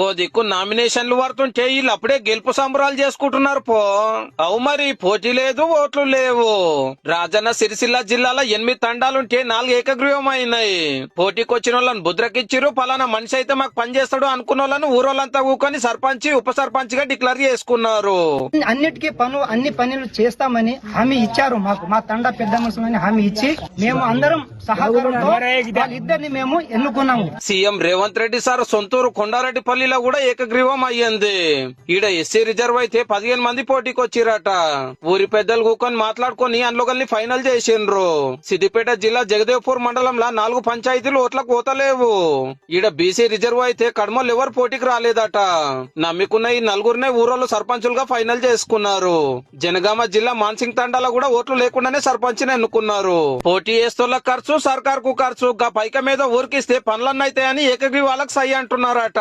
ఓ దిక్కు నామినేషన్లు పడుతుంటే వీళ్ళు అప్పుడే గెలుపు సంబరాలు చేసుకుంటున్నారు పో. అవు మరి పోటీ లేదు, ఓట్లు లేవు. రాజన్న సిరిసిల్ల జిల్లాలో 8 తండాలుంటే 4 ఏకగ్రీవం అయినాయి. పోటీకి వచ్చిన వాళ్ళని బుద్రకిచ్చిరు. పలానా మనిషి అయితే మాకు పనిచేస్తాడు అనుకున్న వాళ్ళని ఊరోళ్ళంతా ఊకొని సర్పంచ్ ఉప సర్పంచ్ గా డిక్లేర్ చేసుకున్నారు. అన్నిటికీ అన్ని పనులు చేస్తామని హామీ ఇచ్చారు. మాకు మా తండా పెద్ద మనుషులని హామీ ఇచ్చి మేము అందరం సహకారంతో వాళ్ళిద్దరిని మేము ఎన్నుకున్నాము. సీఎం రేవంత్ రెడ్డి సార్ సొంతూరు కొండారెడ్డిపల్లిలో కూడా ఏకగ్రీవం అయ్యింది. ఈడ ఎస్సీ రిజర్వ్ అయితే 15 మంది పోటీకి వచ్చిరట. ఊరి పెద్దలు కూకొని మాట్లాడుకుని అందులోకల్ని ఫైనల్ చేసిండ్రు. సిద్దిపేట జిల్లా జగదేవ్పూర్ మండలంలో 4 పంచాయతీలు ఓట్లకు పోతలేవు. ఈడ బీసీ రిజర్వ్ అయితే కడమలు ఎవరు పోటీకి రాలేదట. నమ్మికున్న ఈ 4గురినే ఊరోళ్ళు సర్పంచులుగా ఫైనల్ చేసుకున్నారు. జనగామ జిల్లా మాన్సింగ్ తండాలో కూడా ఓట్లు లేకుండానే సర్పంచ్ ని ఎన్నుకున్నారు. పోటీ చేస్తోళ్ల ఖర్చు సర్కార్ కు ఖర్చు, గా పైక మీద ఊరికిస్తే పనులన్నైతాయని ఏకగ్రీవాలకు సై అంటున్నారట.